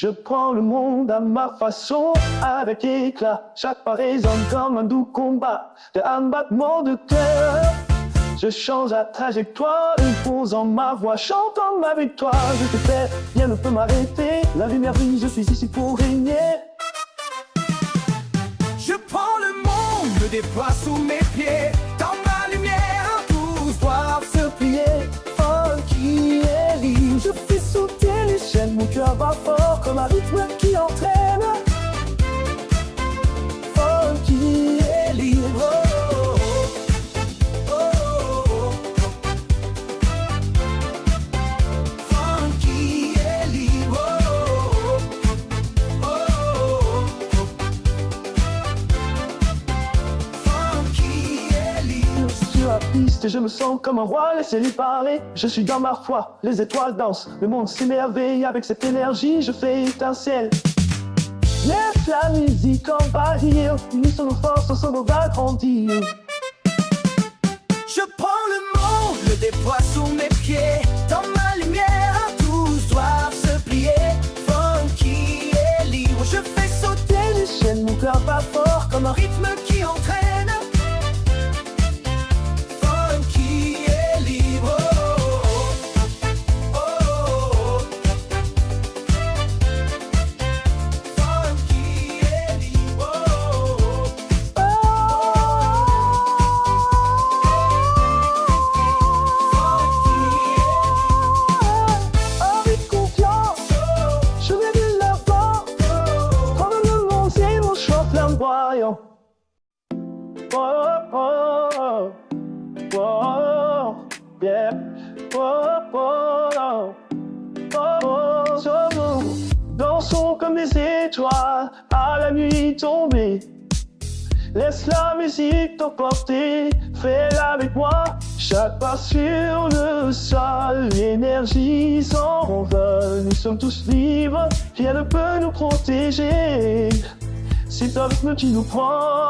Je prends le monde à ma façon, avec éclat. Chaque pas résonne comme un doux combat, un battement de cœur. Je change la trajectoire, imposant ma voix, chantant ma victoire. Je te fais, rien ne peut m'arrêter. La lumière brille, je suis ici pour régner. Je prends le monde, le déploie sous mes pieds. Dans ma lumière, tous doivent se plier. Funky est libre, je fais sauter les chaînes. Mon cœur bat fort comme un rythme qui entraîne. Funky est libre. Funky est libre. Funky est libre. Sur la piste, je me sens comme un roi, laissez-lui parler. Je suis dans ma foi, les étoiles dansent. Le monde s'émerveille avec cette énergie, je fais étincelle. Laisse la musique envahir, unissons nos forces, ensemble on va grandir. Je prends le monde, le déploie sous mes pieds. Dans ma lumière, tous doivent se plier. Funky est libre, je fais sauter Les chaînes, mon cœur bat fort comme un rythme. rythme qui entraîne. Funky est libre. Funky est libre. Avec confiance, je vais de l'avant. Prendre le monde, c'est mon choix flamboyant. Oh, oh, oh, oh, yeah. Oh, oh, oh, oh, oh. Dansons comme des étoiles à la nuit tombée. Laisse la musique t'emporter, fais-la avec moi. Chaque pas sur le sol, l'énergie s'envole. Nous sommes tous libres, rien ne peut nous protéger. C'est un rythme qui nous prend,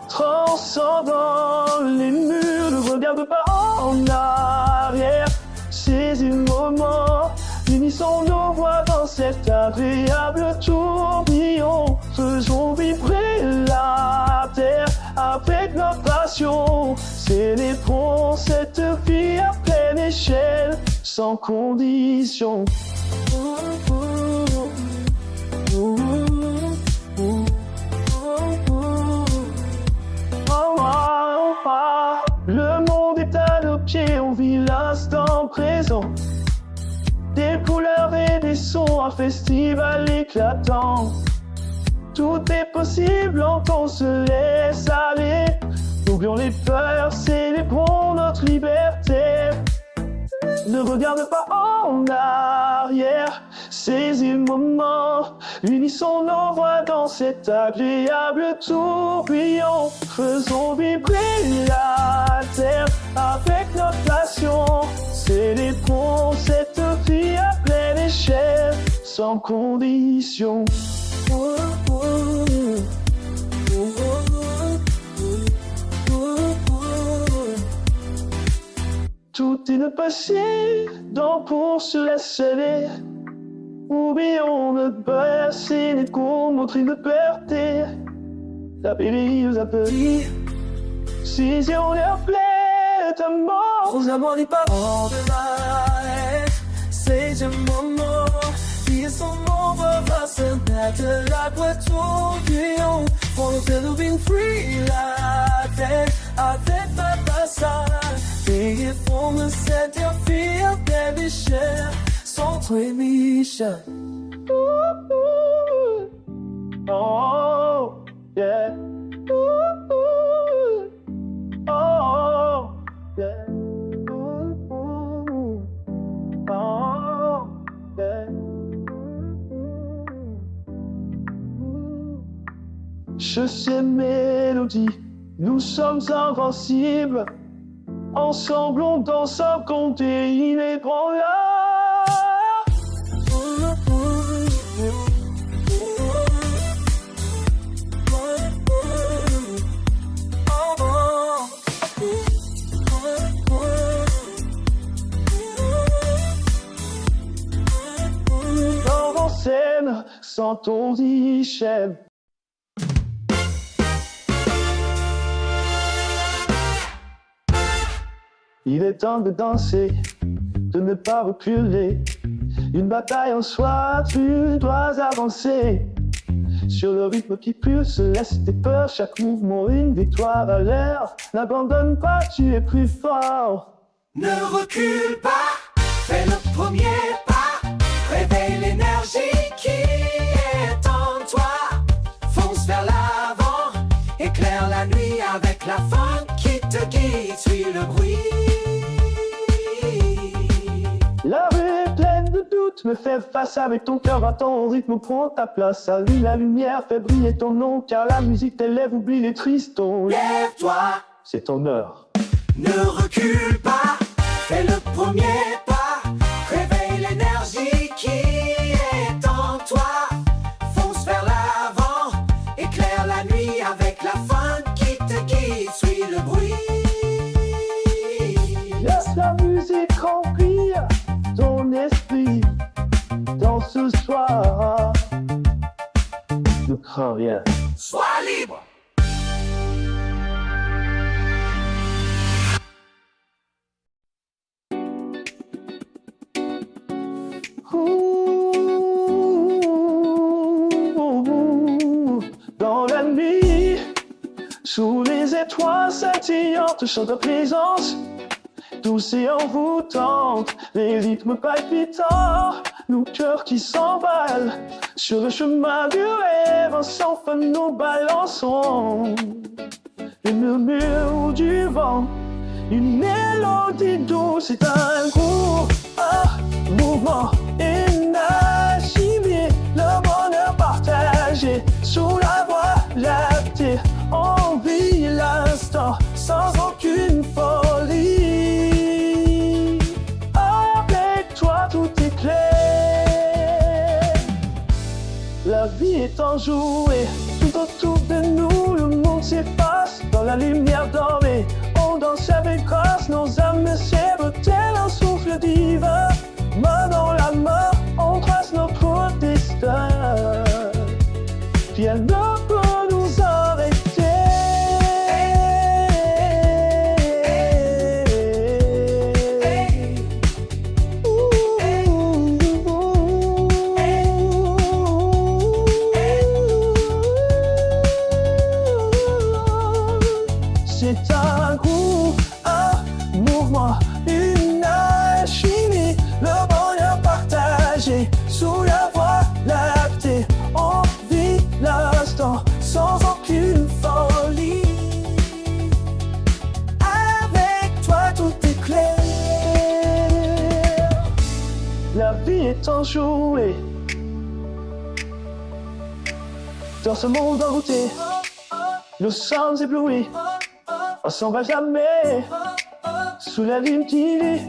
transcendant les murs. Ne regarde pas en arrière, saisis le moment. Unissons nos voix dans cet agréable tourbillon. Faisons vibrer la terre avec notre passion. Célébrons cette vie à pleine échelle, sans condition. Le monde est à nos pieds, on vit l'instant présent. Des couleurs et des sons, un festival éclatant. Tout est possible quand on se laisse aller. Oublions les peurs, célébrons notre liberté. Ne regarde pas en arrière, saisis le moment. Unissons nos voix dans cet agréable tourbillon. Faisons vibrer la terre avec notre passion. Célébrons cette vie à pleine échelle, sans condition. Tout est possible, donc on se laisse aller. Oublions notre passé, les cours, notre liberté. La périlleuse appelée, si on est appelé ta mort. Aux amours des parents de life, c'est un moment. Qui son nom va passer de la tourbillon. For the living free life, avec ma passage. Et pour me sentir fier de Michel, sans Michel. Oh, yeah. Oh, yeah. Oh, yeah. Je sais mélodie, nous sommes invincibles. Ensemble on danse sans compter inébranlable. Dans en scène, lumière sans ton richesse. Il est temps de danser, de ne pas reculer. Une bataille en soi, tu dois avancer. Sur le rythme qui pulse, laisse tes peurs, chaque mouvement une victoire à l'air. N'abandonne pas, tu es plus fort. Ne recule pas, fais le premier pas. Réveille l'énergie qui est en toi. Fonce vers l'avant, éclaire la nuit avec la fun qui te guide. Suis le bruit. La rue est pleine de doutes, mais fais face avec ton cœur à ton rythme, prends ta place. Allume la lumière, fais briller ton nom, car la musique t'élève, oublie les tristons. Lève-toi, c'est ton heure. ne recule pas, fais le premier pas. Réveille l'énergie qui est en toi. Fonce vers l'avant, éclaire la nuit avec la fun qui te guide. Suis le bruit. Laisse la musique remplir ton esprit dans ce soir. Ne crains rien. Sois libre. Dans la nuit, sous les étoiles scintillantes, chante ta présence. Douce et envoûtante, les rythmes palpitants, nos cœurs qui s'emballent. Sur le chemin du rêve, sans fin nous balançons. Le murmure du vent, une mélodie douce, c'est un groupe, un mouvement, une alchimie, le bonheur partagé, sous la voie lactée, on vit l'instant sans aucune folie. Avec toi tout est clair, la vie est enjouée, tout autour de nous le monde s'efface dans la lumière dorée. On danse avec grâce, nos âmes s'élèvent tel un souffle divin. Main dans la main, on trace notre destin. Rien ne peut nous arrêter. C'est un groupe, un mouvement, une alchimie, le bonheur partagé, sous la voie lactée, on vit l'instant sans aucune folie. Avec toi tout est clair, la vie est enjouée. Dans ce monde envoûté, nous sommes éblouis. On s'en va jamais sous la ligne qui est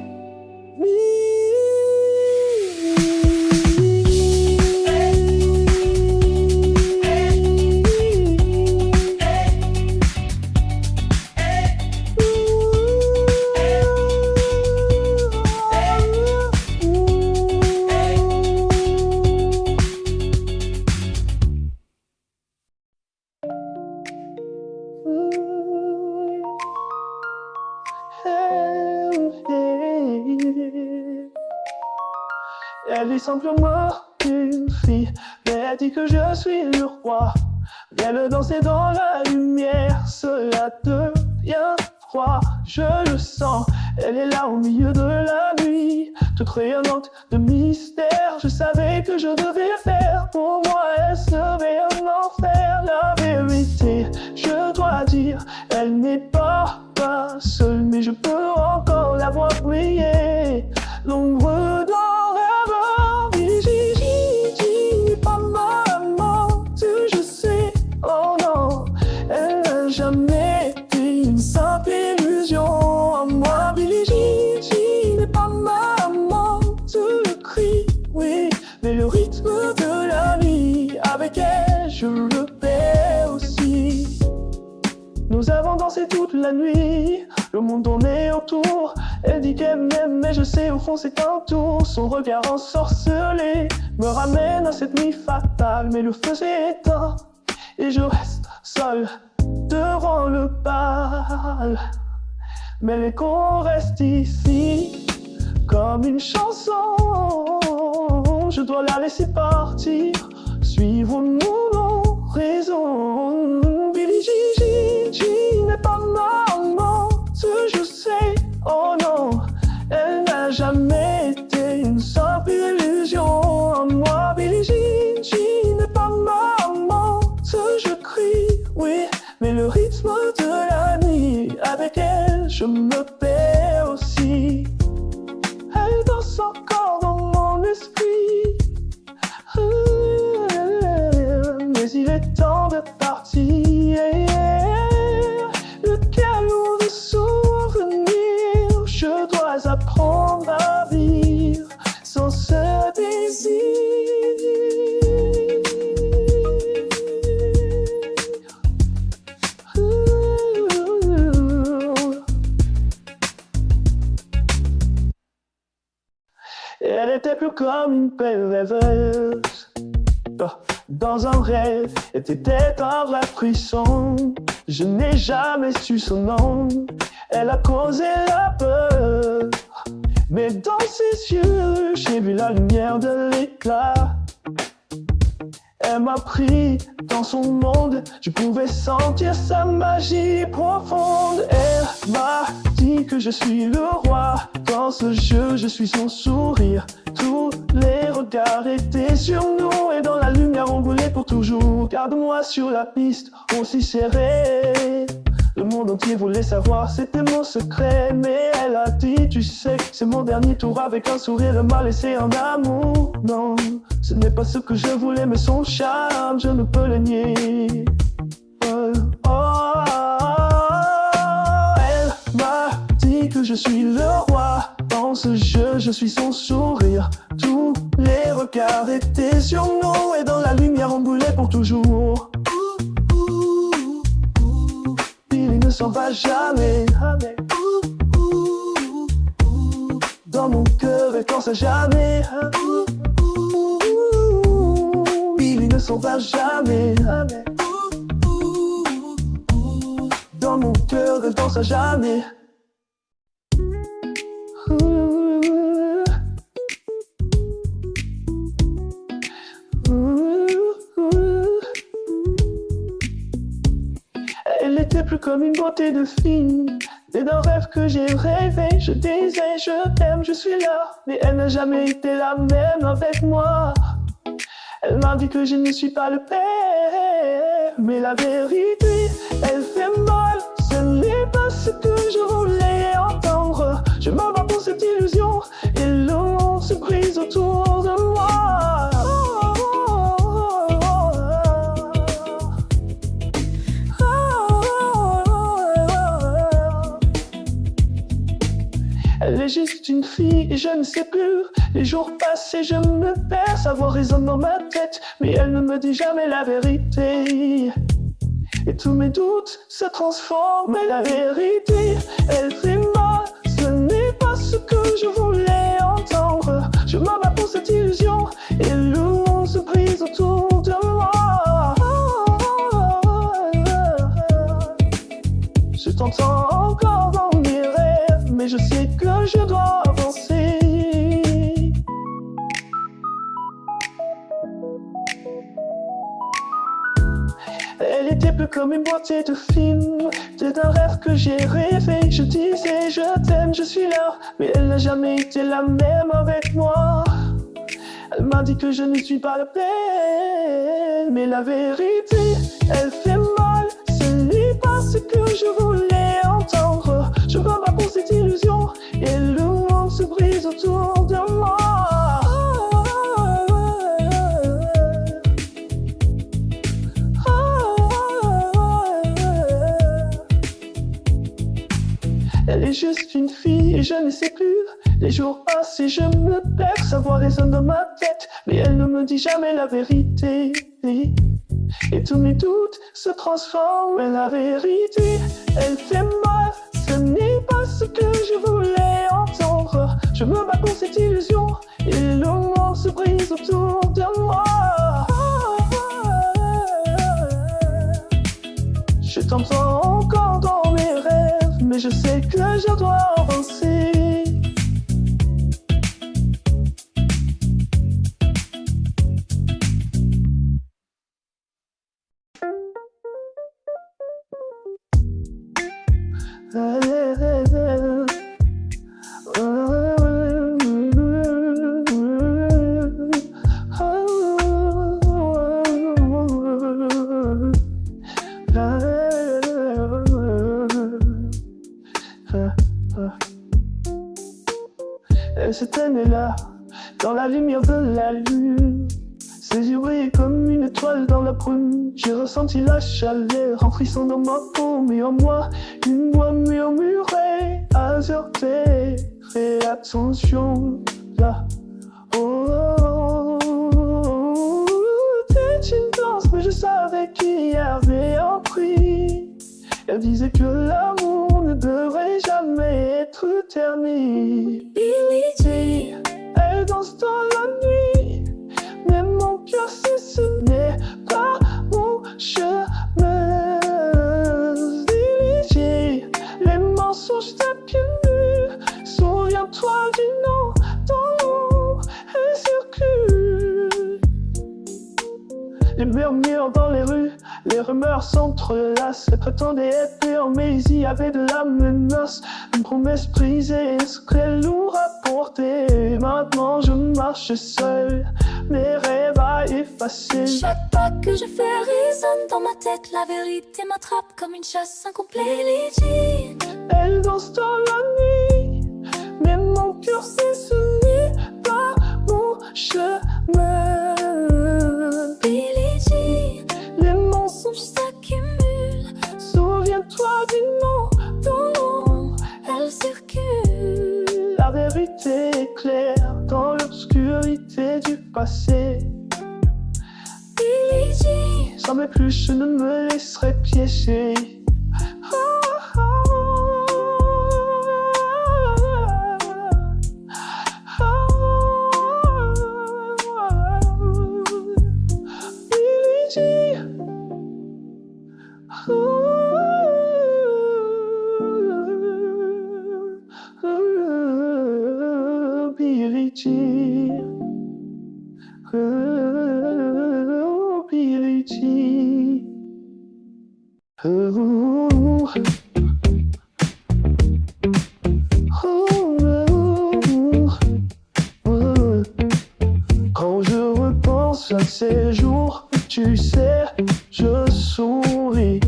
Elle est simplement une fille, mais elle dit que je suis le roi. Viens danser dans la lumière, cela devient froid, je le sens. Elle est là au milieu de la nuit, toute rayonnante de mystère. Je savais que je devais faire, pour moi elle serait un enfer. La vérité, je dois dire, elle n'est pas seule, mais je peux encore la voir briller. L'ombre dans rêve, Gigi, pas maman, je sais, oh non, elle n'a jamais été une simple illusion. En moi, Billie Gigi n'est pas maman, tu le cries, oui, mais le rythme de la nuit, avec elle, je le paie aussi. Nous avons dansé toute la nuit, Le monde tournait autour. Elle dit qu'elle m'aime, mais je sais au fond c'est un tour. Son regard ensorcelé me ramène à cette nuit fatale. Mais le feu s'est éteint et je reste seul devant le bal. Mais l'écho reste ici comme une chanson. Je dois la laisser partir, suivre mon raison. Billie Jean n'est pas maman, je sais, oh non. Elle n'a jamais été une simple illusion. Moi, Billie Jean n'est pas maman, je crie, oui. Mais le rythme de la nuit, avec elle, je me perds aussi. Elle danse encore dans mon esprit. Mais il est temps de partir. Le calot de souvenirs, je dois apprendre à vivre sans ce désir. Elle était plus comme une belle rêveuse. Dans un rêve, était un vrai frisson. Je n'ai jamais su son nom. Elle a causé la peur. Mais dans ses yeux, j'ai vu la lumière de l'éclat. Elle m'a pris dans son monde. Je pouvais sentir sa magie profonde. Elle m'a dit que je suis le roi. Dans ce jeu, je suis son sourire. Tous les regards étaient sur nous. Et dans la lumière, on voulait pour toujours. Garde-moi sur la piste, aussi serré. Le monde entier voulait savoir, c'était mon secret. Mais elle a dit, tu sais, c'est mon dernier tour. Avec un sourire, elle m'a laissé en amour. Non, ce n'est pas ce que je voulais, mais son charme, je ne peux le nier. Elle m'a dit que je suis le roi. Dans ce jeu, je suis son sourire. Tous les regards étaient sur nous. Et dans la lumière, on brûlait pour toujours. Billie ne s'en va jamais. Dans mon cœur, elle pense à jamais. Billie ne s'en va jamais. Dans mon cœur, elle danse à jamais. Elle n'était plus comme une beauté de film. C'est d'un rêve que j'ai rêvé. Je disais je t'aime, je suis là. Mais elle n'a jamais été la même avec moi. Elle m'a dit que je ne suis pas le père. Mais la vérité, elle fait mal. Ce n'est pas ce que je voulais entendre. Je me bats pour cette illusion. Et le monde se brise autour de moi. Elle est juste une fille et je ne sais plus. Les jours passent et je me perds. Sa voix résonne dans ma tête, mais elle ne me dit jamais la vérité. Et tous mes doutes se transforment en la vérité. Elle fait mal, ce n'est pas ce que je voulais entendre. Je me bats pour cette illusion et le monde se brise autour de moi. Je t'entends encore dans mes rêves, mais je sais que je dois avancer. Elle était plus comme une beauté de film. C'est un rêve que j'ai rêvé. Je disais je t'aime, je suis là. Mais elle n'a jamais été la même avec moi. Elle m'a dit que je ne suis pas le père. Mais la vérité, elle fait mal. Ce n'est pas ce que je voulais entendre. Je me bats pour cette illusion et le monde se brise autour de moi. Elle est juste une fille et je ne sais plus. Les jours passent et je me perds. Sa voix résonne dans ma tête, mais elle ne me dit jamais la vérité. Et tous mes doutes se transforment en la vérité. Elle fait mal, ce n'est pas ce que je voulais entendre. Je me bats pour cette illusion et le monde se brise autour de moi. Je t'entends encore dans mes rêves, mais je sais que je dois avancer. Cette année-là, dans la lumière de la lune, ses yeux brillaient comme une étoile dans la brume. J'ai ressenti la chaleur en frisson dans ma peau, mais en moi, une voix murmurait: Azur, fais attention là. Oh, t'es une danse, mais je savais qu'il y avait un prix. Elle disait que l'amour ne devrait jamais être terni. Billie Jean, elle danse dans la nuit, mais mon cœur sait ce n'est pas mon chemin. Billie Jean, les mensonges t'accumulent. Souviens-toi du nom dans l'ombre, elle circule. Les murmures dans les rues, les rumeurs s'entrelacent. Elle prétendait être pure, mais il y avait de la menace. Une promesse brisée, ce qu'elle nous rapportait. Maintenant je marche seul, mes rêves à effacer. chaque pas que je fais résonne dans ma tête. La vérité m'attrape comme une chasse, un complet Billie Jean. Elle danse dans la nuit, mais mon cœur sait ce n'est pas mon chemin. Billie Jean, Les mensonges, s'accumulent. souviens-toi du nom dans l'ombre, Elle circule. la vérité est claire dans l'obscurité du passé. Billie Jean, Jamais plus je ne me laisserai piéger. Billie Jean. Billie Jean. Billie Jean. Quand je repense à ces jours, tu sais, je souris.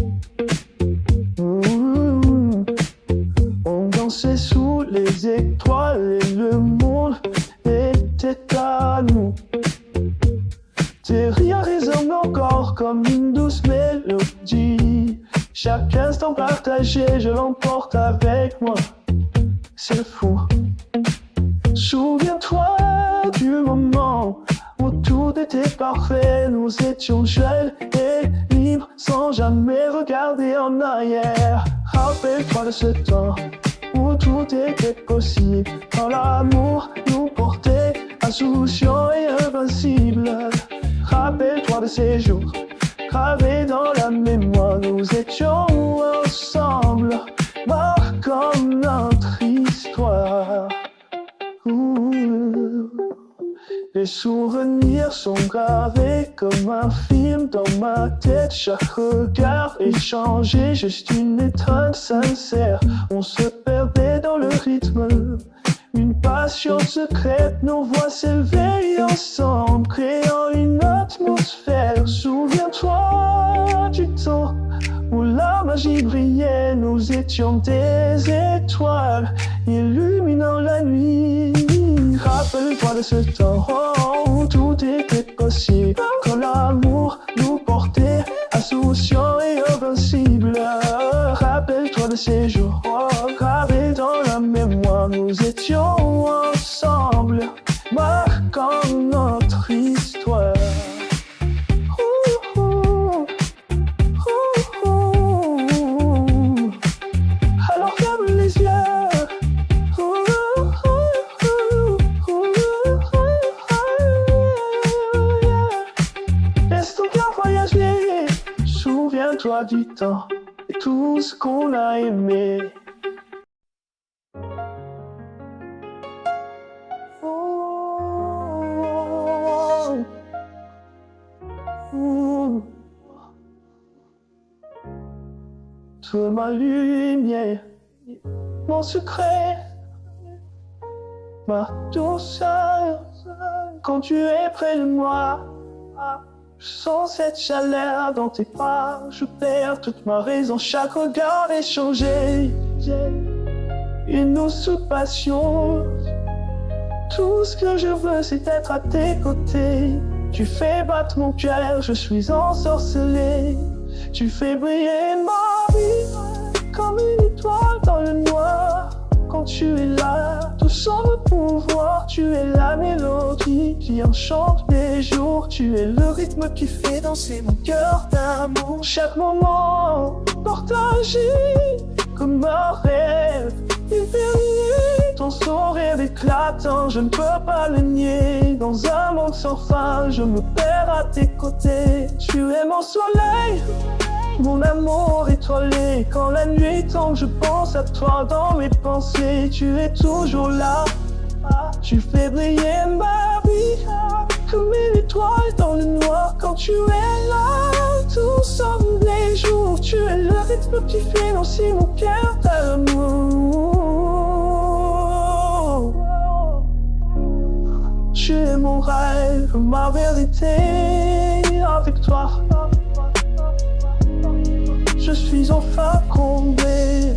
On dansait sous les étoiles et le monde était à nous. Tes rires résonnent encore comme une douce mélodie. Chaque instant partagé, je l'emporte avec moi. C'est fou. Souviens-toi du moment où tout était parfait. Nous étions jeunes et libres sans jamais regarder en arrière. Rappelle-toi de ce temps où tout était possible. Quand l'amour nous portait insouciants et invincibles. Rappelle-toi de ces jours gravés dans la mémoire. Nous étions ensemble, marquant notre histoire. Les souvenirs sont gravés comme un film dans ma tête. Chaque regard échangé, juste une étreinte sincère. On se perdait dans le rythme, une passion secrète. Nos voix s'éveillent ensemble, créant une atmosphère. Souviens-toi du temps où la magie brillait. Nous étions des étoiles illuminant la nuit. Rappelle-toi de ce temps où tout était possible. Quand l'amour nous portait insouciants et invincibles. Rappelle-toi de ces jours gravés dans la mémoire. Nous étions ensemble, marquant notre histoire. Alors ferme les yeux. Souviens-toi du temps et tout ce qu'on a aimé. Oh, oh. Toute ma lumière, mon secret, ma douceur, quand tu es près de moi, je sens cette chaleur dans tes pas, je perds toute ma raison, chaque regard est changé, une douce passion, tout ce que je veux c'est être à tes côtés, tu fais battre mon cœur, je suis ensorcelé, tu fais briller ma vie, comme une étoile dans le noir. Quand tu es là, tout sans le pouvoir, tu es la mélodie qui enchante les jours, tu es le rythme qui fait danser mon cœur d'amour. Chaque moment partagé comme un rêve, éveillé, ton sourire éclatant, je ne peux pas le nier. Dans un monde sans fin, je me perds à tes côtés, tu es mon soleil. Mon amour étoilé, quand la nuit tombe, je pense à toi dans mes pensées. Tu es toujours là, tu fais briller ma vie, comme une étoile dans le noir. Quand tu es là, tout semble les jours. Tu es le rythme qui fait danser mon cœur d'amour. Tu es mon rêve, ma vérité, avec toi. Je suis enfin comblé.